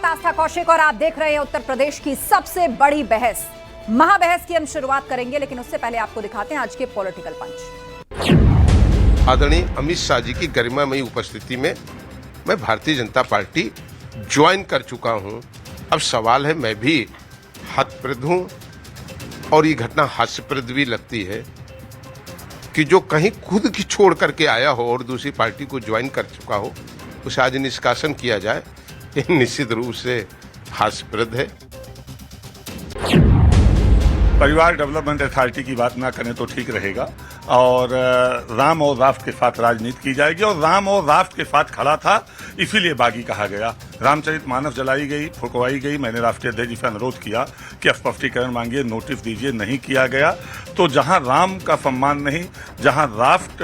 साथ आस्था कौशिक और आप देख रहे हैं उत्तर प्रदेश की सबसे बड़ी बहस, महाबहस की हम शुरुआत करेंगे, लेकिन उससे पहले आपको दिखाते हैं आज के पॉलिटिकल पंच। आदरणीय अमित शाह जी की गरिमामयी उपस्थिति में मैं भारतीय जनता पार्टी ज्वाइन कर चुका हूं। अब सवाल है, मैं भी हतप्रद हूं और ये घटना हास्यप्रद भी लगती है कि जो कहीं खुद की छोड़ करके आया हो और दूसरी पार्टी को ज्वाइन कर चुका हो, उसे आज निष्कासन किया जाए, ये निश्चित रूप से हास्यप्रद है। परिवार डेवलपमेंट अथॉरिटी की बात ना करें तो ठीक रहेगा और राम और राफ्ट के साथ राजनीति की जाएगी और राम और राफ्ट के साथ खड़ा था, इसीलिए बागी कहा गया। रामचरितमानस जलाई गई, फुकवाई गई। मैंने राष्ट्रीय अध्यक्ष जी से अनुरोध किया कि स्पष्टीकरण मांगिए, नोटिस दीजिए, नहीं किया गया। तो जहां राम का सम्मान नहीं, जहां राफ्ट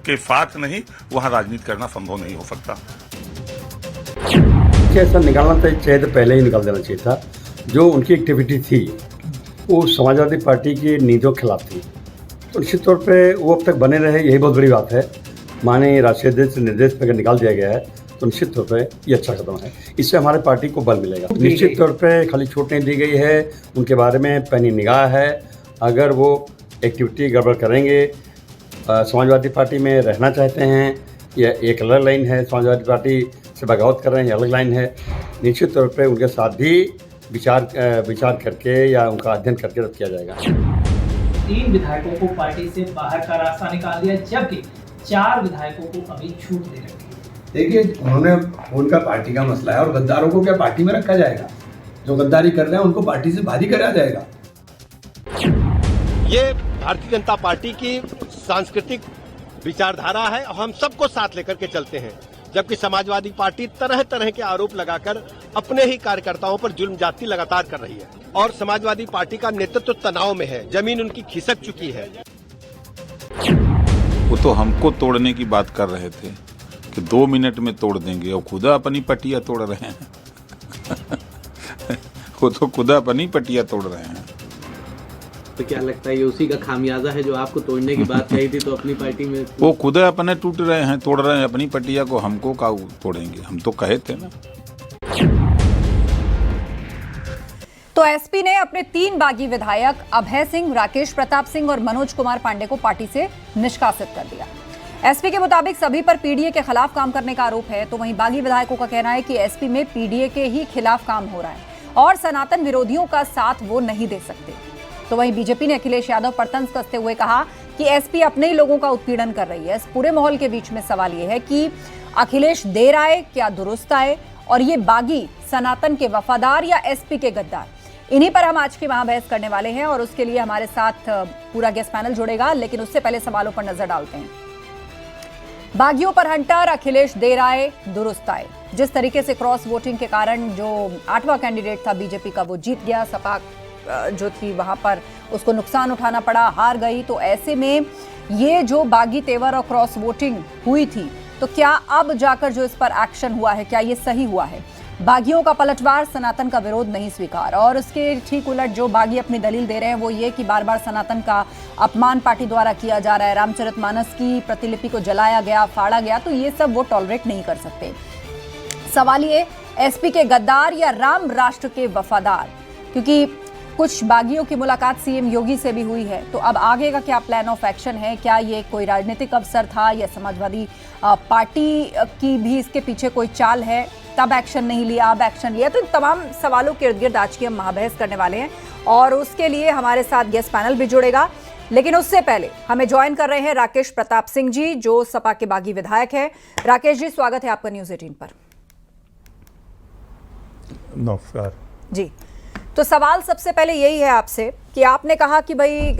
के साथ नहीं, वहां राजनीति करना संभव नहीं हो सकता। ऐसा निकालना चाहिए तो पहले ही निकाल देना चाहिए था। जो उनकी एक्टिविटी थी वो समाजवादी पार्टी की नीतियों के खिलाफ थी, तो निश्चित तौर पे वो अब तक बने रहे, यही बहुत बड़ी बात है। माननीय राष्ट्रीय अध्यक्ष निर्देश पर अगर निकाल दिया गया है तो निश्चित तौर पे ये अच्छा कदम है, इससे हमारे पार्टी को बल मिलेगा। निश्चित तौर पे खाली छूट नहीं दी गई है, उनके बारे में पैनी निगाह है। अगर वो एक्टिविटी गड़बड़ करेंगे, समाजवादी पार्टी में रहना चाहते हैं या एक अलग लाइन है, समाजवादी पार्टी से बगावत कर रहे हैं, ये अलग लाइन है, निश्चित तौर पे उनके साथ भी विचार करके या उनका अध्ययन करके रद्द किया जाएगा। 3 विधायकों को पार्टी से बाहर का रास्ता निकाल दिया, जबकि 4 विधायकों को अभी छूट दे रखी है। देखिए, उनका पार्टी का मसला है और गद्दारों को क्या पार्टी में रखा जाएगा? जो गद्दारी कर रहे हैं उनको पार्टी से बाहर करा जाएगा। ये भारतीय जनता पार्टी की सांस्कृतिक विचारधारा है और हम सबको साथ लेकर के चलते हैं, जबकि समाजवादी पार्टी तरह तरह के आरोप लगाकर अपने ही कार्यकर्ताओं पर जुल्म जाती लगातार कर रही है और समाजवादी पार्टी का नेतृत्व तनाव में है, जमीन उनकी खिसक चुकी है। वो तो हमको तोड़ने की बात कर रहे थे कि 2 मिनट में तोड़ देंगे और खुदा अपनी पटिया तोड़ रहे हैं। वो तो खुदा अपनी पटिया तोड़ रहे हैं। तो क्या लगता है ये उसी का खामियाजा है जो आपको तोड़ने की बात कही थी तो अपनी पार्टी में वो खुद अपने टूट रहे हैं, तोड़ रहे हैं अपनी पटिया को, हमको का तोड़ेंगे? हम तो कहे थे ना। तो एसपी ने अपने 3 बागी विधायक अभय सिंह, राकेश प्रताप सिंह और मनोज कुमार पांडे को पार्टी से निष्कासित कर दिया। एसपी के मुताबिक सभी पर पीडीए के खिलाफ काम करने का आरोप है, तो वहीं बागी विधायकों का कहना है कि एसपी में पीडीए के ही खिलाफ काम हो रहा है और सनातन विरोधियों का साथ वो नहीं दे सकते। तो वहीं बीजेपी ने अखिलेश यादव पर तंज कसते हुए कहा कि एसपी अपने ही लोगों का उत्पीड़न कर रही है। इस पूरे माहौल के बीच में सवाल यह है कि अखिलेश देर आए क्या दुरुस्त आए, और ये बागी सनातन के वफादार या एसपी के गद्दार? इन्हीं पर हम आज की महाबहस करने वाले हैं और उसके लिए हमारे साथ पूरा गेस्ट पैनल जुड़ेगा, लेकिन उससे पहले सवालों पर नजर डालते हैं। बागियों पर हंटर, अखिलेश देर आए दुरुस्त आए। जिस तरीके से क्रॉस वोटिंग के कारण जो 8वां कैंडिडेट था बीजेपी का वो जीत गया, सपा जो थी वहां पर उसको नुकसान उठाना पड़ा, हार गई। तो ऐसे में ये जो बागी तेवर और क्रॉस वोटिंग हुई थी, तो क्या अब जाकर जो इस पर एक्शन हुआ है, क्या ये सही हुआ है? बागियों का पलटवार, सनातन का विरोध नहीं स्वीकार। और उसके ठीक उलट जो बागी अपनी दलील दे रहे हैं वो ये कि बार बार सनातन का अपमान पार्टी द्वारा किया जा रहा है, रामचरितमानस की प्रतिलिपि को जलाया गया, फाड़ा गया, तो ये सब वो टॉलरेट नहीं कर सकते। सवाल ये, एसपी के गद्दार या राम राष्ट्र के वफादार? क्योंकि कुछ बागियों की मुलाकात सीएम योगी से भी हुई है, तो अब आगे का क्या प्लान ऑफ एक्शन है? क्या ये कोई राजनीतिक अवसर था या समाजवादी पार्टी की भी इसके पीछे कोई चाल है? तब एक्शन नहीं लिया, अब एक्शन लिया। तो इन तमाम सवालों के इर्द गिर्द आज की हम महाबहस करने वाले हैं और उसके लिए हमारे साथ गेस्ट पैनल भी जुड़ेगा। लेकिन उससे पहले हमें ज्वाइन कर रहे हैं राकेश प्रताप सिंह जी, जो सपा के बागी विधायक है। राकेश जी, स्वागत है आपका न्यूज़ 18 पर। नमस्कार जी। तो सवाल सबसे पहले यही है आपसे कि आपने कहा कि भाई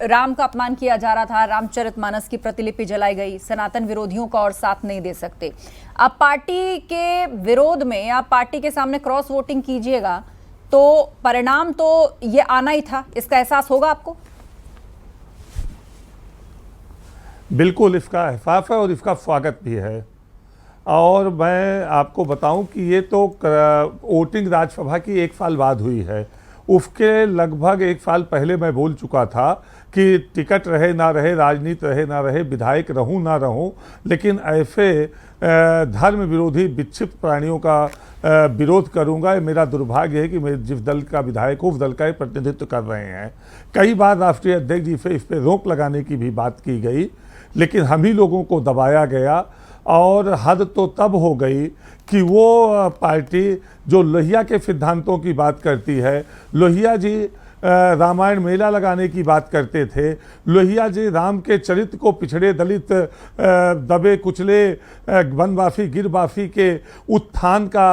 राम का अपमान किया जा रहा था, रामचरितमानस की प्रतिलिपि जलाई गई, सनातन विरोधियों का और साथ नहीं दे सकते। अब पार्टी के विरोध में या पार्टी के सामने क्रॉस वोटिंग कीजिएगा तो परिणाम तो ये आना ही था, इसका एहसास होगा आपको? बिल्कुल, इसका एहसास है और इसका स्वागत भी है। और मैं आपको बताऊं कि ये तो वोटिंग राज्यसभा की 1 साल बाद हुई है उसके लगभग 1 साल पहले मैं बोल चुका था कि टिकट रहे ना रहे, राजनीति रहे ना रहे, विधायक रहूं ना रहूं, लेकिन ऐसे धर्म विरोधी विक्षिप्त प्राणियों का विरोध करूंगा। ये मेरा दुर्भाग्य है कि मैं जिस दल का विधायक हूँ उस दल का ही प्रतिनिधित्व कर रहे हैं। कई बार राष्ट्रीय अध्यक्ष जी से इस पर रोक लगाने की भी बात की गई, लेकिन हम ही लोगों को दबाया गया और हद तो तब हो गई कि वो पार्टी जो लोहिया के सिद्धांतों की बात करती है, लोहिया जी रामायण मेला लगाने की बात करते थे, लोहिया जी राम के चरित्र को पिछड़े दलित दबे कुचले वनवासी गिरवासी के उत्थान का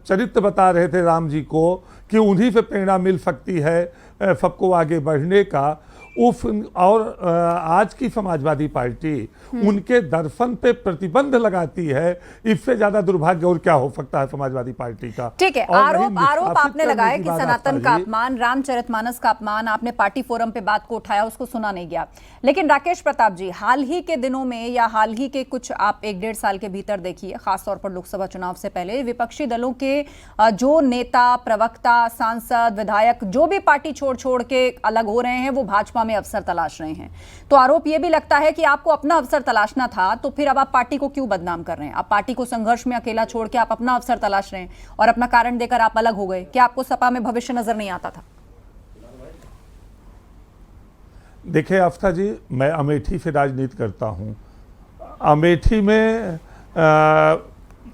चरित्र बता रहे थे राम जी को, कि उन्हीं से प्रेरणा मिल सकती है सबको आगे बढ़ने का। और आज की समाजवादी पार्टी उनके दर्शन पे प्रतिबंध लगाती है। इससे ज्यादा दुर्भाग्य और क्या हो सकता है समाजवादी पार्टी का। ठीक है, आरोप आपने लगाया कि सनातन का अपमान, रामचरितमानस का अपमान, आपने पार्टी फोरम पे बात को उठाया, उसको सुना नहीं गया। लेकिन राकेश प्रताप जी, हाल ही के दिनों में या हाल ही के कुछ आप 1-1.5 साल के भीतर देखिए, खासतौर पर लोकसभा चुनाव से पहले विपक्षी दलों के जो नेता, प्रवक्ता, सांसद, विधायक जो भी पार्टी छोड़ के अलग हो रहे हैं, वो भाजपा में अवसर तलाश रहे हैं। तो आरोप यह भी लगता है कि आपको अपना अवसर तलाशना था, तो फिर अब आप पार्टी को क्यों बदनाम कर रहे हैं? आप पार्टी को संघर्ष में अकेला छोड़ के आप अपना अवसर तलाश रहे हैं और अपना कारण देकर आप अलग हो गए। क्या आपको सपा में भविष्य नजर नहीं आता था? देखिए अफ्ता जी, मैं अमेठी से राजनीति करता हूं। अमेठी में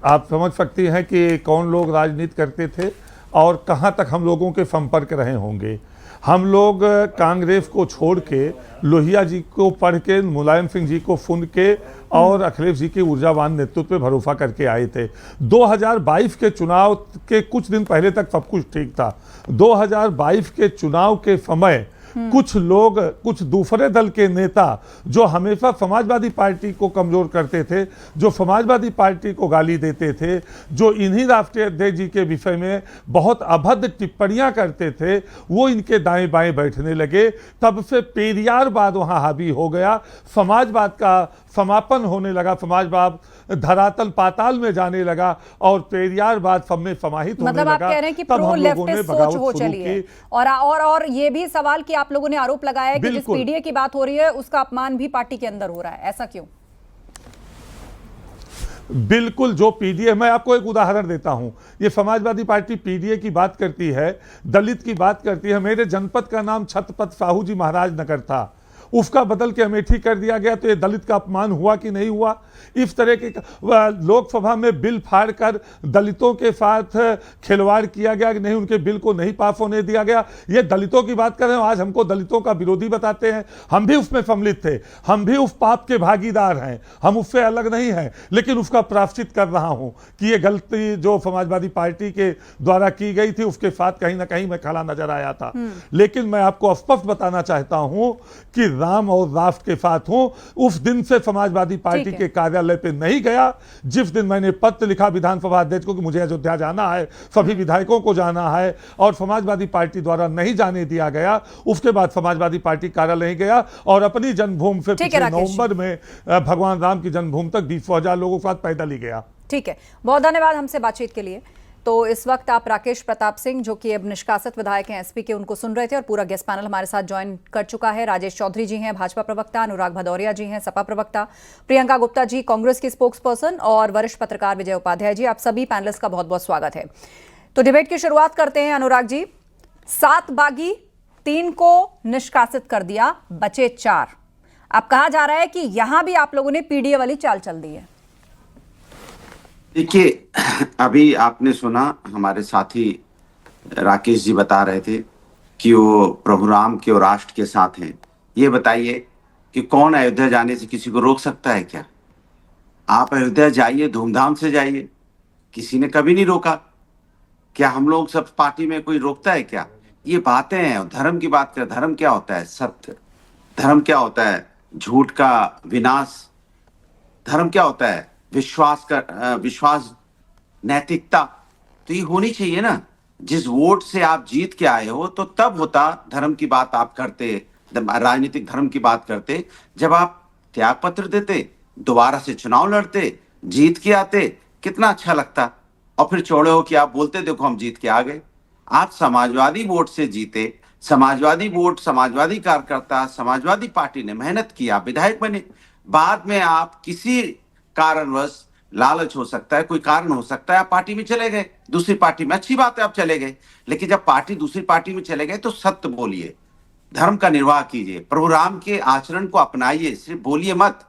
आप समझ सकती हैं कि कौन लोग राजनीति करते थे और कहां तक हम लोगों के संपर्क रहे होंगे। हम लोग कांग्रेस को छोड़ के लोहिया जी को पढ़ के, मुलायम सिंह जी को सुन के और अखिलेश जी के ऊर्जावान नेतृत्व पे भरोसा करके आए थे। 2022 के चुनाव के कुछ दिन पहले तक सब कुछ ठीक था। 2022 के चुनाव के समय कुछ लोग, कुछ दूसरे दल के नेता जो हमेशा समाजवादी पार्टी को कमजोर करते थे, जो समाजवादी पार्टी को गाली देते थे, जो इन्हीं राष्ट्रीय अध्यक्ष जी के विषय में बहुत अभद्र टिप्पणियां करते थे, वो इनके दाएं बाएं बैठने लगे। तब से पेरियारवाद वहां हावी हो गया, समाजवाद का समापन होने लगा, समाजवाद धरातल पाताल में जाने लगा और पेरियारवाद सब में समाहित होने लगा। मतलब आप कह रहे हैं कि प्रो लेफ्टिस्ट सोच हो चली है। और ये भी सवाल कि आप लोगों ने आरोप लगाया है कि जिस पीडीए की बात हो रही है उसका अपमान भी पार्टी के अंदर हो रहा है, ऐसा क्यों? बिल्कुल, जो पीडीए, मैं आपको एक उदाहरण देता हूं। ये समाजवादी पार्टी पीडीए की बात करती है, दलित की बात करती है। मेरे जनपद का नाम छत्रपति साहू जी महाराज नगर था, उसका बदल के अमेठी कर दिया गया, तो ये दलित का अपमान हुआ कि नहीं हुआ? इस तरह के लोकसभा में बिल फाड़ कर दलितों के साथ खिलवाड़ किया गया कि नहीं, उनके बिल को नहीं पास होने दिया गया। ये दलितों की बात कर रहे हैं, आज हमको दलितों का विरोधी बताते हैं। हम भी उसमें सम्मिलित थे, हम भी उस पाप के भागीदार हैं, हम उससे अलग नहीं हैं, लेकिन उसका प्रायश्चित कर रहा हूं कि ये गलती जो समाजवादी पार्टी के द्वारा की गई थी उसके साथ कहीं ना कहीं मैं खड़ा नजर आया था। लेकिन मैं आपको स्पष्ट बताना चाहता हूं कि राम और राष्ट्र के साथ हूं। उस दिन से समाजवादी पार्टी के कार्यालय पे नहीं गया जिस दिन मैंने पत्र लिखा विधानसभा अध्यक्ष को कि मुझे अयोध्या जाना है, सभी विधायकों को जाना है, और समाजवादी पार्टी द्वारा नहीं जाने दिया गया। उसके बाद समाजवादी पार्टी कार्यालय नहीं गया और अपनी जन्मभूमि से पिछले नवंबर में भगवान राम की जन्मभूमि तक 20,000 लोगों के साथ पैदल ही गया। ठीक है, बहुत धन्यवाद हमसे बातचीत के लिए। तो इस वक्त आप राकेश प्रताप सिंह, जो कि अब निष्कासित विधायक हैं एसपी के, उनको सुन रहे थे और पूरा गेस्ट पैनल हमारे साथ ज्वाइन कर चुका है। राजेश चौधरी जी हैं भाजपा प्रवक्ता, अनुराग भदौरिया जी हैं सपा प्रवक्ता, प्रियंका गुप्ता जी कांग्रेस की स्पोक्स पर्सन और वरिष्ठ पत्रकार विजय उपाध्याय जी। आप सभी पैनलिस्ट का बहुत बहुत स्वागत है। तो डिबेट की शुरुआत करते हैं। अनुराग जी, 7 बागी 3 को निष्कासित कर दिया, बचे 4। अब कहा जा रहा है कि यहां भी आप लोगों ने पीडीए वाली चाल चल दी है। देखिए, अभी आपने सुना हमारे साथी राकेश जी बता रहे थे कि वो प्रभु राम के और राष्ट्र के साथ हैं। ये बताइए कि कौन अयोध्या जाने से किसी को रोक सकता है क्या? आप अयोध्या जाइए, धूमधाम से जाइए, किसी ने कभी नहीं रोका। क्या हम लोग सब पार्टी में कोई रोकता है क्या? ये बातें हैं। धर्म की बात करें, धर्म क्या होता है? सत्य। धर्म क्या होता है? झूठ का विनाश। धर्म क्या होता है? विश्वास, नैतिकता। तो ये होनी चाहिए ना। जिस वोट से आप जीत के आए हो तो तब होता धर्म की बात आप करते, राजनीतिक धर्म की बात करते, जब आप त्याग पत्र देते, दोबारा से चुनाव लड़ते, जीत के आते, कितना अच्छा लगता। और फिर चौड़े हो कि आप बोलते देखो हम जीत के आ गए। आप समाजवादी वोट से जीते, समाजवादी वोट, समाजवादी कार्यकर्ता, समाजवादी पार्टी ने मेहनत की, आप विधायक बने। बाद में आप किसी कारणवश, लालच हो सकता है, कोई कारण हो सकता है, आप पार्टी में चले गए, दूसरी पार्टी में, अच्छी बात है आप चले गए, लेकिन जब पार्टी दूसरी पार्टी में चले गए तो सत्य बोलिए, धर्म का निर्वाह कीजिए, प्रभु राम के आचरण को अपनाइए, सिर्फ बोलिए मत।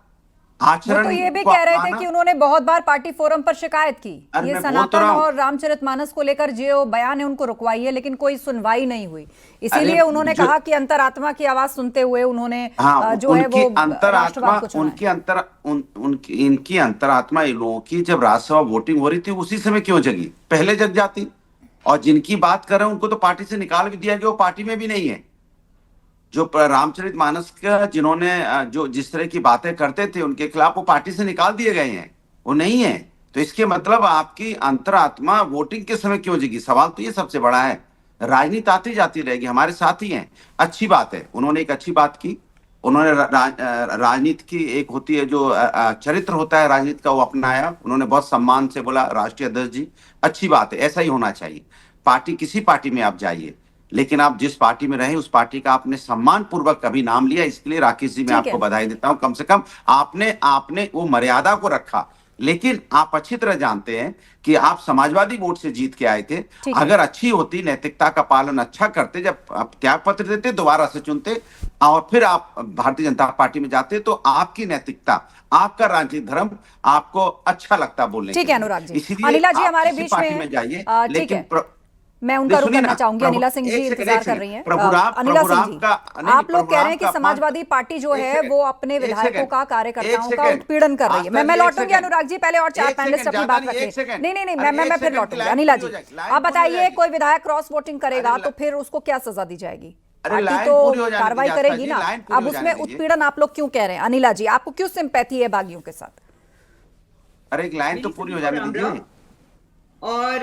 वो आचरण तो ये भी को कह रहे थे अपनाना- कि उन्होंने बहुत बार पार्टी फोरम पर शिकायत की, अरे ये मैं बोल तो सनातन रहा हूं। और रामचरितमानस को लेकर जो बयान है उनको रुकवाइए, लेकिन कोई सुनवाई नहीं हुई। इसीलिए अरे उन्होंने जो- कहा कि अंतरात्मा की आवाज सुनते हुए उन्होंने हाँ, जो है उनकी वो अंतरात्मा, राष्ट्रवाद को चुना है। उनकी अंतर उनकी इनकी अंतरात्मा इन लोगों की जब राज्यसभा वोटिंग हो रही थी उसी समय क्यों जगी? पहले जग जाती। और जिनकी बात कर रहे हैं उनको तो पार्टी से निकाल भी दिया गया, वो पार्टी में भी नहीं है। जो रामचरितमानस का जिन्होंने जो जिस तरह की बातें करते थे उनके खिलाफ वो पार्टी से निकाल दिए गए हैं, वो नहीं है। तो इसके मतलब आपकी अंतरात्मा वोटिंग के समय क्यों जगी? सवाल तो ये सबसे बड़ा है। राजनीति आती जाती रहेगी, हमारे साथी हैं, अच्छी बात है, उन्होंने एक अच्छी बात की। उन्होंने राजनीति की एक होती है जो चरित्र होता है राजनीति का, वो अपनाया। उन्होंने बहुत सम्मान से बोला राष्ट्रीय अध्यक्ष जी, अच्छी बात है, ऐसा ही होना चाहिए। पार्टी, किसी पार्टी में आप जाइए, लेकिन आप जिस पार्टी में रहे उस पार्टी का आपने सम्मान पूर्वक कभी नाम लिया, इसके लिए राकेश जी मैं ठीक है। आपको बधाई देता हूं। कम से कम आपने वो मर्यादा को रखा। लेकिन आप अच्छी तरह जानते हैं कि आप समाजवादी वोट से जीत के आए थे। ठीक है। अगर अच्छी होती, नैतिकता का पालन अच्छा करते, जब आप त्याग पत्र देते, दोबारा से चुनते और फिर आप भारतीय जनता पार्टी में जाते, तो आपकी नैतिकता, आपका राजनीतिक धर्म आपको अच्छा लगता बोलने ठीक के है लिए। अनुराग जी। इसीलिए अनिला जी आप हमारे किसी बीच पार्टी में में जाइए, ठीक लेकिन है, मैं उनका रुख सुनिए करना ना, चाहूंगी। अनिला सिंह जी एक सेकंड, इंतजार एक कर सेकंड। रही हैं। प्रभुराम अनिला सिंह जी, का नहीं, आप लोग कह रहे हैं कि प्रभुराम का समाजवादी पार्टी जो एक है सेकंड, वो अपने एक विधायकों सेकंड, का, एक कार्यकर्ताओं का सेकंड। उत्पीड़न कर रही है। मैं एक लौटूंगी सेकंड। अनुराग जी, पहले और चार एक पैनलिस्ट सेकंड, अपनी ज्यादा बात नहीं, रखें। एक सेकंड। नहीं, मैं अरे एक फिर सेकंड की लौटूंगी। लाइन अनिला पूरी हो जी, जाएगी, लाइन आप पूरी हो बताइए, जाएगी। कोई विधायक क्रॉस वोटिंग करेगा अरे तो फिर उसको क्या सजा दी जाएगी? अरे पार्टी लाइन तो पूरी हो जाने कार्रवाई दीजिए, करेगी जी, ना। लाइन पूरी अब हो उसमें जाने दीजिए। उत्पीड़न आप लोग क्यों कह रहे हैं? अनिला जी, आपको क्यों सिंपैथी है बागियों के साथ? अरे एक लाइन तो पूरी हो जाने दीजिए। और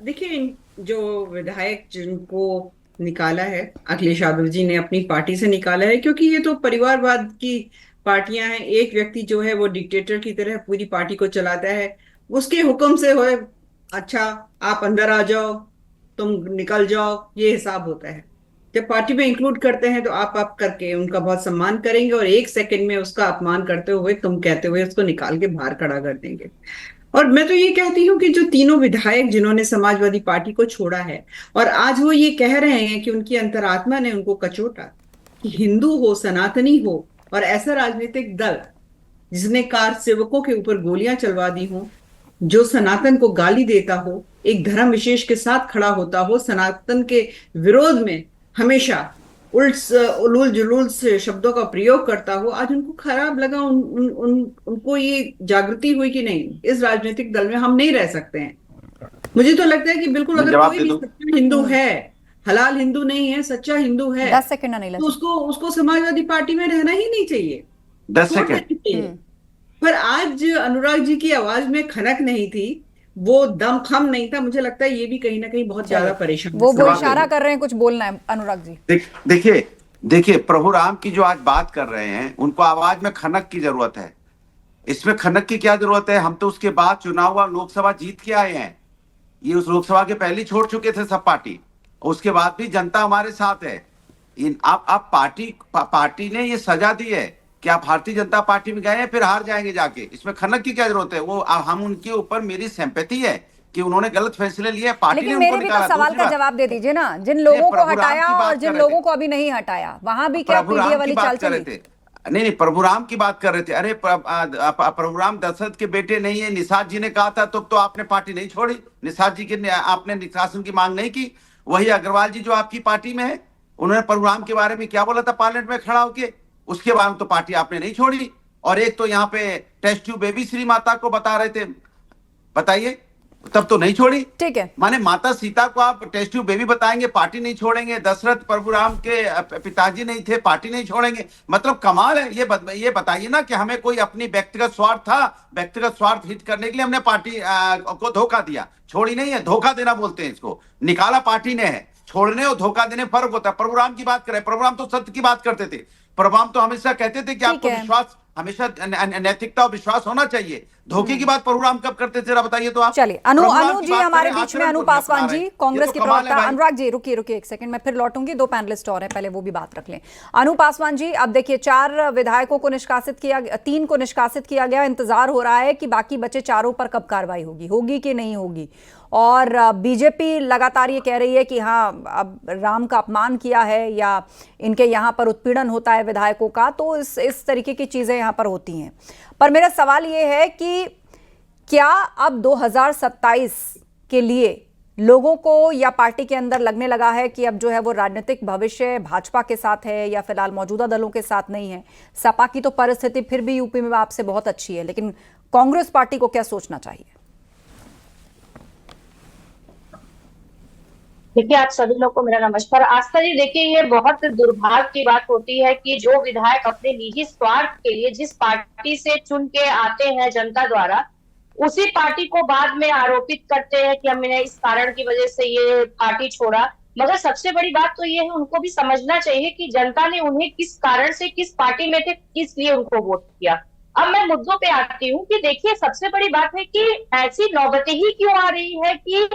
देखिए, जो विधायक जिनको निकाला है, अखिलेश यादव जी ने अपनी पार्टी से निकाला है, क्योंकि ये तो परिवारवाद की पार्टियां हैं। एक व्यक्ति जो है वो डिक्टेटर की तरह पूरी पार्टी को चलाता है, उसके हुक्म से हो, अच्छा आप अंदर आ जाओ, तुम निकल जाओ, ये हिसाब होता है। जब पार्टी में इंक्लूड करते हैं तो आप करके उनका बहुत सम्मान करेंगे और एक सेकंड में उसका अपमान करते हुए, तुम कहते हुए उसको निकाल के बाहर खड़ा कर देंगे। और मैं तो ये कहती हूँ कि जो तीनों विधायक जिन्होंने समाजवादी पार्टी को छोड़ा है और आज वो ये कह रहे हैं कि उनकी अंतरात्मा ने उनको कचोटा, कि हिंदू हो, सनातनी हो और ऐसा राजनीतिक दल जिसने कार सेवकों के ऊपर गोलियां चलवा दी हो, जो सनातन को गाली देता हो, एक धर्म विशेष के साथ खड़ा होता हो, सनातन के विरोध में हमेशा उलूल जुलूल से शब्दों का प्रयोग करता हो, आज उनको खराब लगा। उनको ये जागृति हुई कि नहीं, इस राजनीतिक दल में हम नहीं रह सकते हैं। मुझे तो लगता है कि बिल्कुल, अगर कोई भी सच्चा हिंदू है, हलाल हिंदू नहीं है, सच्चा हिंदू है, 10 सेकंड अनिला तो जी। उसको समाजवादी पार्टी में रहना ही नहीं चाहिए। 10 सेकंड। पर आज अनुराग जी की आवाज में खनक नहीं थी, वो दमखम नहीं था। मुझे लगता है ये भी कहीं ना कहीं बहुत ज्यादा परेशान वो इशारा कर रहे हैं, कुछ बोलना है अनुराग जी। देखिए प्रभु राम की जो आज बात कर रहे हैं, उनको आवाज में खनक की जरूरत है। इसमें खनक की क्या जरूरत है? हम तो उसके बाद चुनाव हुआ, लोकसभा जीत के आए हैं। ये उस लोकसभा के पहले छोड़ चुके थे सब पार्टी, उसके बाद भी जनता हमारे साथ है। आप पार्टी ने ये सजा दी है कि आप भारतीय जनता पार्टी में गए हैं, फिर हार जाएंगे जाके। इसमें खनक की क्या जरूरत है? वो हम उनके ऊपर, मेरी सिंपैथी है कि उन्होंने गलत फैसले लिए, पार्टी ने लेकिन उनको मेरे भी निकाला। तो सवाल का जवाब दे दीजिए ना, जिन लोगों को हटाया और जिन लोगों को अभी नहीं हटाया, वहां भी क्या पीडीए वाली चाल चली? नहीं, प्रभुराम की बात कर रहे थे। अरे प्रभुराम दशरथ के बेटे नहीं है। निषाद जी ने कहा था तो आपने पार्टी नहीं छोड़ी। निषाद जी के आपने निष्कासन की मांग नहीं की। वही अग्रवाल जी जो आपकी पार्टी में है, उन्होंने प्रभुराम के बारे में क्या बोला था पार्लियामेंट में खड़ा होके, उसके बाद तो पार्टी आपने नहीं छोड़ी। और एक तो यहाँ पे test tube baby Shri Mata को बता रहे थे, बताइए, तब तो नहीं छोड़ी। ठीक है, माने माता सीता को आप टेस्ट ट्यूब बेबी बताएंगे, पार्टी नहीं छोड़ेंगे। दशरथ प्रभुराम के पिताजी नहीं थे, पार्टी नहीं छोड़ेंगे। मतलब कमाल है। ये बताइए ना कि हमें कोई अपनी व्यक्तिगत स्वार्थ था, व्यक्तिगत स्वार्थ हित करने के लिए हमने पार्टी को धोखा दिया। छोड़ी नहीं है, धोखा देना बोलते हैं इसको। निकाला पार्टी ने है। छोड़ने और धोखा देने फर्क होता है। प्रभुराम की बात करें, प्रभुराम तो सत्य की बात करते थे। प्रभुराम तो हमेशा कहते थे कि आपको विश्वास हमेशा नैतिकता और विश्वास होना चाहिए। धोखे की बात प्रभुराम कब करते थे जरा बताइए तो आप। चलिए अनु जी हमारे बीच में, अनु पासवान जी कांग्रेस के प्रवक्ता। अनुराग जी रुकिए एक सेकंड, मैं फिर लौटूंगी, दो पैनलिस्ट और हैं, पहले वो भी बात रख लें। अनु पासवान जी, अब देखिए 4 विधायकों को निष्कासित किया, 3 को निष्कासित किया गया, इंतजार हो रहा है कि बाकी बचे 4 पर कब कार्रवाई होगी कि नहीं होगी। और बीजेपी लगातार ये कह रही है कि हाँ अब राम का अपमान किया है या इनके यहाँ पर उत्पीड़न होता है विधायकों का, तो इस तरीके की चीजें यहाँ पर होती हैं। पर मेरा सवाल ये है कि क्या अब 2027 के लिए लोगों को या पार्टी के अंदर लगने लगा है कि अब जो है वो राजनीतिक भविष्य भाजपा के साथ है या फिलहाल मौजूदा दलों के साथ नहीं है? सपा की तो परिस्थिति फिर भी यूपी में आपसे बहुत अच्छी है, लेकिन कांग्रेस पार्टी को क्या सोचना चाहिए? देखिए, आप सभी लोग को मेरा नमस्कार। आस्था जी, देखिए ये बहुत दुर्भाग्य की बात होती है कि जो विधायक अपने निजी स्वार्थ के लिए जिस पार्टी से चुन के आते हैं जनता द्वारा, उसी पार्टी को बाद में आरोपित करते हैं कि हमने इस कारण की वजह से ये पार्टी छोड़ा। मगर सबसे बड़ी बात तो ये है, उनको भी समझना चाहिए कि जनता ने उन्हें किस कारण से किस पार्टी में थे, किस लिए उनको वोट किया। अब मैं मुद्दों पे आती हूँ कि देखिए सबसे बड़ी बात है कि ऐसी नौबतें ही क्यों आ रही है कि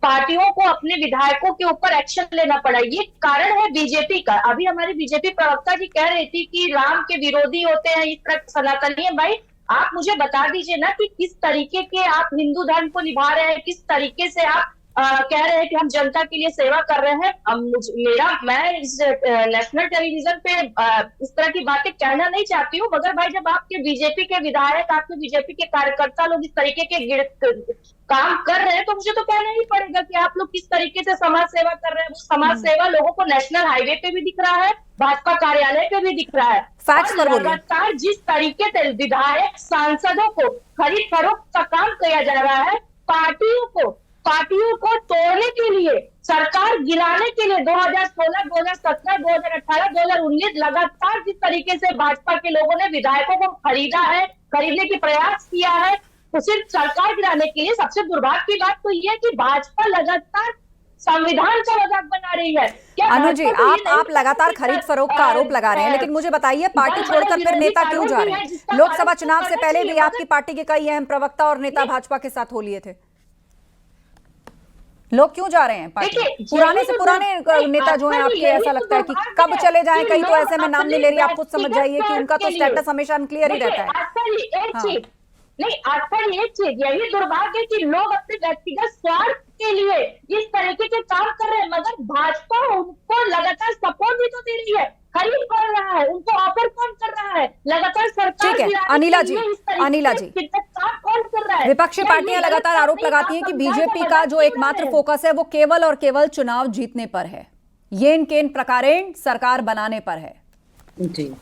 पार्टियों को अपने विधायकों के ऊपर एक्शन लेना पड़ा। ये कारण है बीजेपी का। अभी हमारी बीजेपी प्रवक्ता जी कह रही थी कि राम के विरोधी होते हैं, इस तरह सनातनी है। भाई आप मुझे बता दीजिए ना कि किस तरीके के आप हिंदू धर्म को निभा रहे हैं, किस तरीके से आप कह रहे हैं कि हम जनता के लिए सेवा कर रहे हैं। मैं इस नेशनल टेलीविजन पे इस तरह की बातें कहना नहीं चाहती हूँ, मगर भाई जब आपके बीजेपी के विधायक, आपके बीजेपी के कार्यकर्ता लोग इस तरीके के काम कर रहे हैं, तो मुझे तो कहना ही पड़ेगा कि आप लोग किस तरीके से समाज सेवा कर रहे हैं। वो समाज सेवा लोगों को नेशनल हाईवे पे भी दिख रहा है, भाजपा कार्यालय पे भी दिख रहा है। लगातार जिस तरीके से विधायक सांसदों को खरीद फरोख्त का काम किया जा रहा है, पार्टियों को तोड़ने के लिए, सरकार गिराने के लिए 2016, 2017, 2018, 2019 लगातार जिस तरीके से भाजपा के लोगों ने विधायकों को खरीदा है, खरीदने की प्रयास किया है, तो सिर्फ सरकार गिराने के लिए। सबसे दुर्भाग्य की बात तो ये है कि भाजपा लगातार संविधान का मजाक बना रही है। अनु जी, आप लगातार खरीद फरोख्त का आरोप लगा रहे हैं, लेकिन मुझे बताइए पार्टी छोड़कर फिर नेता क्यों जा रहे हैं? लोकसभा चुनाव से पहले भी आपकी पार्टी के कई अहम प्रवक्ता और नेता भाजपा के साथ हो लिए थे। लोग क्यों जा रहे हैं पार्टी? पुराने से पुराने नेता जो हैं आपके, ऐसा लगता है कि कब चले जाएं कहीं, तो ऐसे में नाम नहीं ले रही, आप खुद समझ जाइए कि उनका तो स्टेटस हमेशा अनक्लियर ही रहता है। नहीं, आजकल ये चीज यही दुर्भाग्य है कि लोग अपने व्यक्तिगत स्वार्थ के लिए इस तरीके के काम कर रहे हैं, मगर भाजपा उनको लगातार सपोर्ट भी तो दे रही है, खरीद कर रहा है, उनको ऑफर कौन कर रहा है, लगातार सरकार। ठीक है अनिला जी, कौन कर रहा है? विपक्षी पार्टियां लगातार आरोप लगाती हैं कि बीजेपी का जो एकमात्र फोकस है वो केवल और केवल चुनाव जीतने पर है, येन केन प्रकारेण सरकार बनाने पर है। जी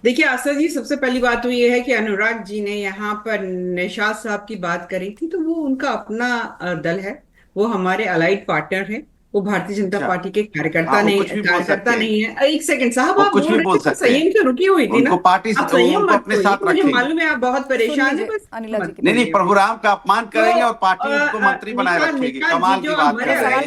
देखिए आस्था जी, सबसे पहली बात तो ये है कि अनुराग जी ने यहाँ पर निशाद साहब की बात करी थी, तो वो उनका अपना दल है, वो हमारे अलाइड पार्टनर है, वो भारतीय जनता पार्टी के कार्यकर्ता नहीं है। एक सेकंड साहब, आप कुछ भी बोल सकते हैं। संयम से रुकी हुई थी ना, पार्टी उनको अपने साथ रखेंगे। मुझे मालूम है आप बहुत परेशान हैं, बस नहीं प्रभुराम का अपमान करेंगे और पार्टी उनको मंत्री बनाए रखेगी। कमाल की बात कर रहे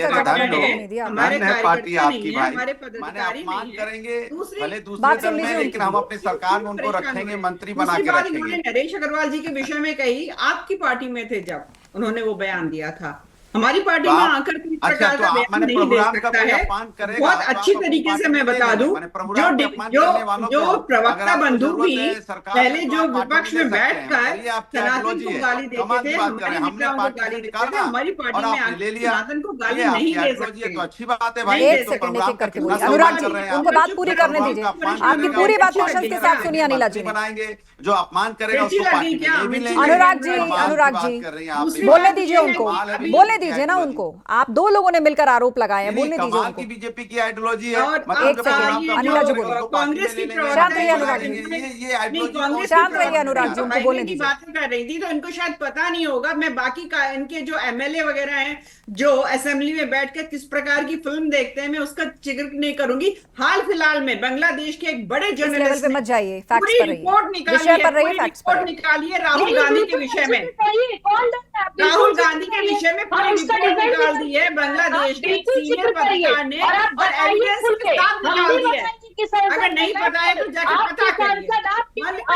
हैं, हमारे पार्टी आपकी भाई, माने अपमान करेंगे भले दूसरे दल में, लेकिन हम अपनी सरकार में उनको रखेंगे, मंत्री बना के रखेंगे। नरेश अग्रवाल जी के विषय में कही, आपकी पार्टी में थे जब उन्होंने वो बयान दिया था, हमारी पार्टी में आकर किस प्रकार का बयान नहीं दे सकता है। बहुत अच्छी तरीके से मैं बता दूं, जो प्रवक्ता बंधु भी पहले जो विपक्ष में बैठकर सनातन को गाली देते थे, हमारे नेताओं को गाली देते थे, हमारी पार्टी में आकर सनातन को गाली नहीं दे सकते। तो अच्छी बात है भाई। एक सेकंड एक करके बोलिए अनुराग जी, उनको बात पूरी करने दीजिए। आपकी पूरी बात कौशल के साथ सुनिए अनिला जी। बनाएंगे जो अपमान करेगा उसको पार्टी में भी लेंगे। अनुराग जी बोलने दीजिए उनको, बोलने दीजिए ना उनको। आप दो लोगों ने मिलकर आरोप लगाए हैं, बोलने दीजिए उनको। बीजेपी की आइडियोलॉजी है। एक सेकंड अनिला जी बोलो। कांग्रेस की शांत रहिए अनुराग जी, शांत रहिए अनुराग जी, उनको बोलने दीजिए। बातें कर रही थी तो इनको शायद पता नहीं होगा, मैं बाकी का इनके जो एमएलए वगैरह हैं जो असेंबली में बैठकर किस प्रकार की फिल्म देखते हैं, मैं उसका जिक्र नहीं करूंगी। हाल फिलहाल में बांग्लादेश के एक बड़े जर्नलिस्ट पे मत जाइए, फैक्ट्स पर रहिए, विषय पर रहिए, फैक्ट्स पर निकालिए। राहुल गांधी के विषय में, राहुल गांधी के विषय में पूरी रिपोर्ट निकाल दी है बांग्लादेश के सीनियर पत्रकार ने, और एविडेंस के साथ निकाल दी है। अगर नहीं पता है तो जाकर पता करिए।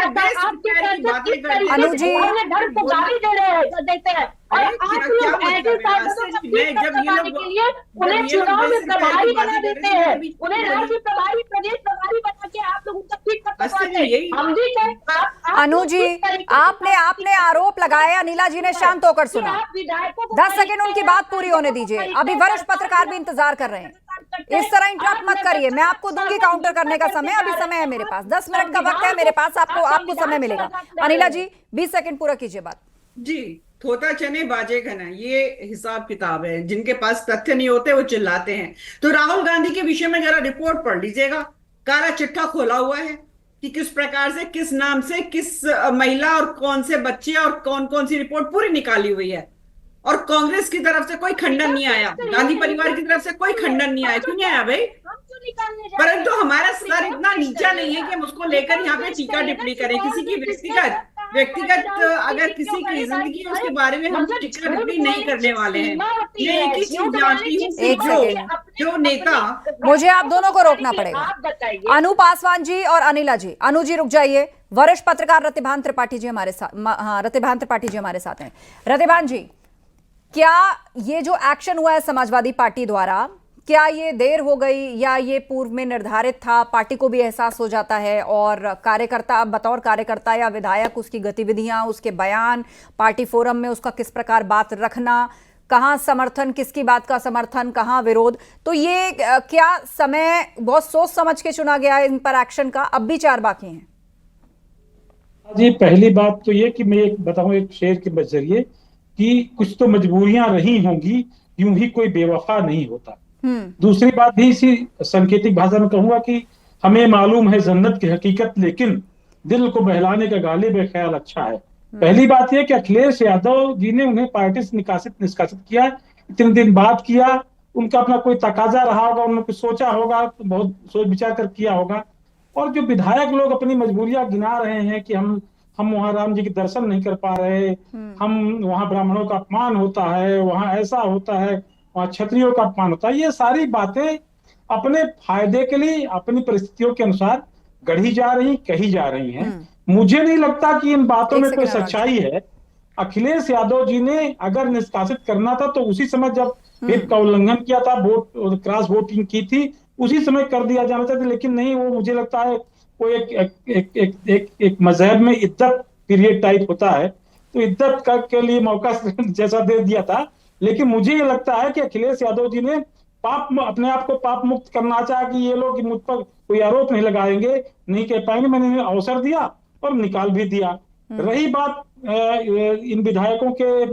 अनु जी, धर्म को गाली दे रहे हैं, देते हैं, और आप लोग ऐसे सांसदों को पीठ करवाने के लिए उन्हें चुनाव में प्रभारी बना देते हैं, उन्हें राज्य प्रभारी, प्रदेश प्रभारी बना के आप लोग उनका पीठ करवाते हैं। हम भी अनु जी, आपने आरोप लगाया, अनिला जी ने शांत होकर सुना। 10 सेकंड उनकी बात पूरी होने दीजिए, अभी वरिष्ठ पत्रकार भी इंतजार कर रहे हैं। इस तरह इंटरप्ट मत करिए, मैं आपको दूंगी काउंटर करने का समय, अभी समय है मेरे पास, 10 मिनट का वक्त है मेरे पास, आपको समय मिलेगा। अनिला जी 20 सेकंड पूरा कीजिए बात। जी, थोता चने बाजे घना, ये हिसाब किताब है। जिनके पास तथ्य नहीं होते वो चिल्लाते हैं। तो राहुल गांधी के विषय में जरा रिपोर्ट पढ़ लीजिएगा, काला चिट्ठा खोला हुआ है कि किस प्रकार से, किस नाम से, किस महिला और कौन से बच्चे और कौन कौन सी रिपोर्ट पूरी निकाली हुई है। और कांग्रेस की तरफ से कोई खंडन नहीं आया, गांधी परिवार की तरफ से कोई खंडन नहीं आया। क्यों नहीं आया भाई? परंतु हमारा स्तर इतना नीचा नहीं है कि हम उसको लेकर यहाँ पे टीका टिप्पणी करें। किसी की व्यक्तिगत अगर किसी की जिंदगी है उसके बारे में हम टीका टिप्पणी नहीं करने वाले हैं। मैं एक ही चीज जानती हूँ, जो नेता, मुझे आप दोनों को रोकना पड़ेगा। अनु पासवान जी और अनिला जी, अनु जी रुक जाइए। वरिष्ठ पत्रकार रतिभान त्रिपाठी जी हमारे साथ, हाँ, रतिभान त्रिपाठी जी हमारे साथ हैं। रतिभान जी, क्या ये जो एक्शन हुआ है समाजवादी पार्टी द्वारा, क्या ये देर हो गई या ये पूर्व में निर्धारित था? पार्टी को भी एहसास हो जाता है और कार्यकर्ता, बतौर कार्यकर्ता या विधायक, उसकी गतिविधियां, उसके बयान, पार्टी फोरम में उसका किस प्रकार बात रखना, कहां समर्थन, किसकी बात का समर्थन, कहां विरोध, तो ये क्या समय बहुत सोच समझ के चुना गया है इन पर एक्शन का? अब भी 4 बाकी हैं। जी, पहली बात तो ये कि मैं एक बताऊं एक शेर के जरिए कि कुछ तो मजबूरियां रही होंगी, यूं ही कोई बेवफा नहीं होता। दूसरी बात भी इसी सांकेतिक भाषा में कहूंगा कि हमें मालूम है जन्नत की हकीकत, लेकिन दिल को बहलाने का गालिब ख्याल अच्छा है। पहली बात यह कि अखिलेश यादव जी ने उन्हें पार्टी से निष्कासित किया, इतने दिन बाद किया, उनका अपना कोई तकाजा रहा होगा, उन्होंने कुछ सोचा होगा, बहुत सोच विचार कर किया होगा। और जो विधायक लोग अपनी मजबूरियां गिना रहे हैं कि हम वहां राम जी के दर्शन नहीं कर पा रहे, हम वहां ब्राह्मणों का अपमान होता है, वहां ऐसा होता है, वहां क्षत्रियों का अपमान होता है, ये सारी बातें अपने फायदे के लिए अपनी परिस्थितियों के अनुसार गढ़ी जा रही, कही जा रही हैं। मुझे नहीं लगता कि इन बातों में कोई सच्चाई है। अखिलेश यादव जी ने अगर निष्कासित करना था तो उसी समय जब विप का उल्लंघन किया था, वोट क्रॉस वोटिंग की थी, उसी समय कर दिया जाना चाहिए, लेकिन नहीं, वो मुझे लगता है वो एक मजहब में इद्दत पीरियड टाइप होता है, तो इद्दत के लिए मौका जैसा दे दिया था। लेकिन मुझे ये लगता है कि अखिलेश यादव जी ने अपने आप को पाप मुक्त करना चाहा कि ये लोग मुझ पर कोई आरोप नहीं लगाएंगे, नहीं कह पाएंगे, मैंने इन्हें अवसर दिया और निकाल भी दिया। रही बात इन विधायकों के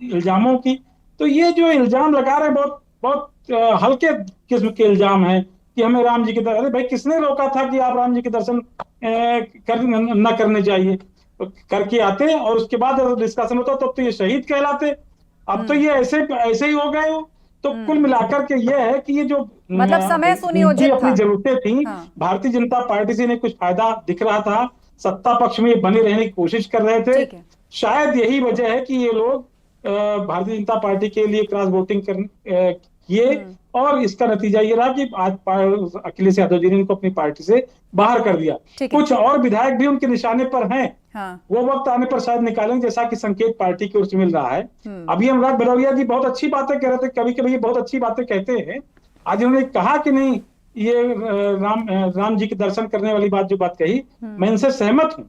इल्जामों की, तो ये जो इल्जाम लगा रहे बहुत हल्के किस्म के इल्जाम है कि हमें राम जी के दर्शन, अरे भाई किसने रोका था कि आप राम जी के दर्शन न करने चाहिए? करके आते और उसके बाद डिस्कशन होता तब तो ये शहीद कहलाते। अब तो ये ऐसे ही हो गए हो। तो कुल मिलाकर के ये है कि ये जो मतलब समय सुनियोजित अपनी जरूरतें थी, भारतीय जनता पार्टी से इन्हें कुछ फायदा दिख रहा था, सत्ता पक्ष में बने रहने की कोशिश कर रहे थे। शायद यही वजह है कि ये लोग भारतीय जनता पार्टी के लिए क्रॉस वोटिंग किए और इसका नतीजा ये रहा कि आज अखिलेश यादव जी ने इनको अपनी पार्टी से बाहर कर दिया। कुछ और विधायक भी उनके निशाने पर हैं। वो वक्त आने पर शायद निकालेंगे, जैसा कि संकेत पार्टी की ओर से मिल रहा है। अभी अनुराग भदौरिया जी बहुत अच्छी बातें कह रहे थे, कभी कभी ये बहुत अच्छी बातें कहते हैं। आज उन्होंने कहा कि नहीं, ये राम जी के दर्शन करने वाली बात जो बात कही, मैं इनसे सहमत हूं,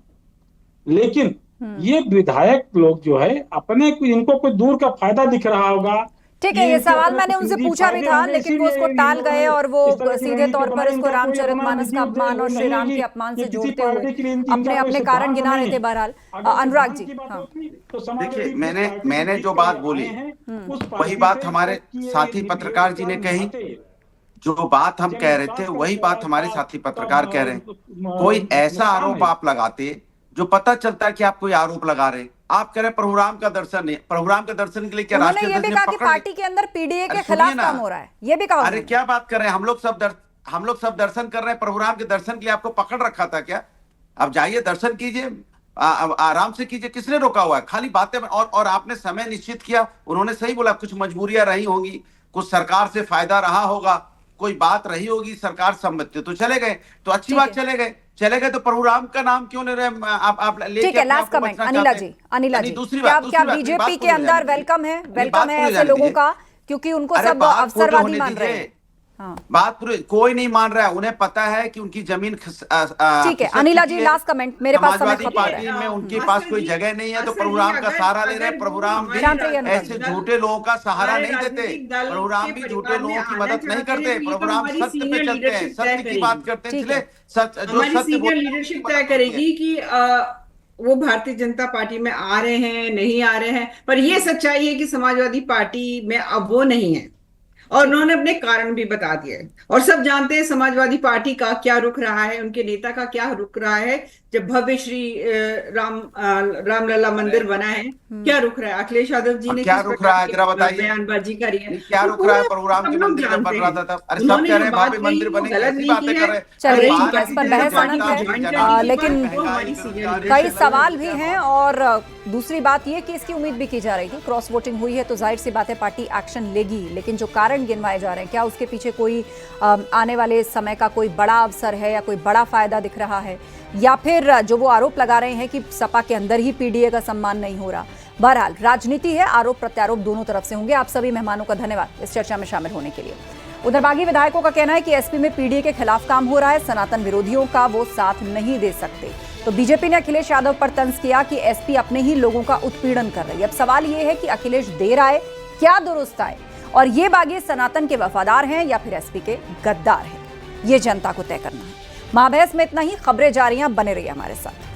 लेकिन ये विधायक लोग जो है अपने इनको कोई दूर का फायदा दिख रहा होगा। ठीक है, ये सवाल मैंने उनसे पूछा भी था, लेकिन वो उसको टाल गए और वो सीधे तौर पर इसको रामचरितमानस का अपमान और श्री राम के अपमान से जोड़ते हुए अपने अपने कारण गिना रहे थे। बहरहाल अनुराग जी, देखिए, मैंने जो बात बोली वही बात हमारे साथी पत्रकार जी ने कही, जो बात हम कह रहे थे वही बात हमारे साथी पत्रकार कह रहे हैं। कोई ऐसा आरोप आप लगाते जो पता चलता है कि आप कोई आरोप लगा रहे, आप कह रहे प्रभुराम का दर्शन नहीं, प्रभुराम के दर्शन के लिए क्या राष्ट्रीय ये भी कहा कि पार्टी के अंदर पीडीए के खिलाफ काम हो रहा है, ये भी कहा। अरे क्या बात कर रहे हैं, हम लोग सब दर्शन कर रहे हैं, प्रभुराम के दर्शन के लिए आपको पकड़ रखा था क्या? अब जाइए दर्शन कीजिए, आराम से कीजिए, किसने रोका हुआ है? खाली बातें। और आपने समय निश्चित किया, उन्होंने सही बोला, कुछ मजबूरियां रही होंगी, कुछ सरकार से फायदा रहा होगा, कोई बात रही होगी सरकार सम्मति तो चले गए, तो अच्छी बात, चले गए तो प्रभुराम का नाम क्यों ले रहे आप लेके? ठीक है, लास्ट कमेंट अनिला जी, क्या बीजेपी के अंदर वेलकम है ऐसे लोगों का, क्योंकि उनको सब अवसरवादी मान रहे हैं? हाँ। बात पूरी कोई नहीं मान रहा है, उन्हें पता है कि उनकी जमीन ठीक है अनिला जी, लास्ट कमेंट, मेरे पास समय खत्म हो रहा है। पार्टी में उनके पास कोई जगह नहीं है, तो प्रभुराम का सहारा ले रहे हैं। प्रभुराम भी ऐसे झूठे लोगों का सहारा नहीं देते, प्रभुराम भी झूठे लोगों की मदद नहीं करते, प्रभुराम सत्य पे चलते हैं, सत्य की बात करते हैं। इसलिए जो सत्य लीडरशिप तय करेगी कि वो भारतीय जनता पार्टी में आ रहे हैं नहीं आ रहे हैं, पर ये सच्चाई है कि समाजवादी पार्टी में अब वो नहीं है, और उन्होंने अपने कारण भी बता दिए। और सब जानते हैं समाजवादी पार्टी का क्या रुख रहा है, उनके नेता का क्या रुख रहा है। जब भव्य श्री रामलला मंदिर बना है, क्या रुख रहा है अखिलेश यादव जी ने, क्या रुख रहा है जरा बताइए, बयानबाजी करी है, क्या रुख रहा है? प्रभुराम के मंदिर जब बन रहा था, अरे सब कह रहे हैं भव्य मंदिर बनेगा, ऐसी बातें कर रहे हैं। चलिए ठीक है, इस पर बहस अनंत है, लेकिन कई सवाल भी हैं। और दूसरी बात ये कि इसकी उम्मीद भी की जा रही थी, क्रॉस वोटिंग हुई है तो जाहिर सी बात है पार्टी एक्शन लेगी, लेकिन जो कारण गिनवाए जा रहे हैं, क्या उसके पीछे कोई आने वाले समय का कोई बड़ा अवसर है या कोई बड़ा फायदा दिख रहा है, या फिर जो वो आरोप लगा रहे हैं कि सपा के अंदर ही पीडीए का सम्मान नहीं हो रहा। बहरहाल राजनीति है, आरोप प्रत्यारोप दोनों तरफ से होंगे। आप सभी मेहमानों का धन्यवाद इस चर्चा में शामिल होने के लिए। उधर बागी विधायकों का कहना है कि एसपी में पीडीए के खिलाफ काम हो रहा है, सनातन विरोधियों का वो साथ नहीं दे सकते। तो बीजेपी ने अखिलेश यादव पर तंज किया कि एसपी अपने ही लोगों का उत्पीड़न कर रही है। अब सवाल ये है कि अखिलेश देर आए क्या दुरुस्त आए, और ये बागी सनातन के वफादार हैं या फिर एसपी के गद्दार हैं, ये जनता को तय करना है। महाबहस में इतना ही, खबरें जारी हैं, बने रहिए हमारे साथ।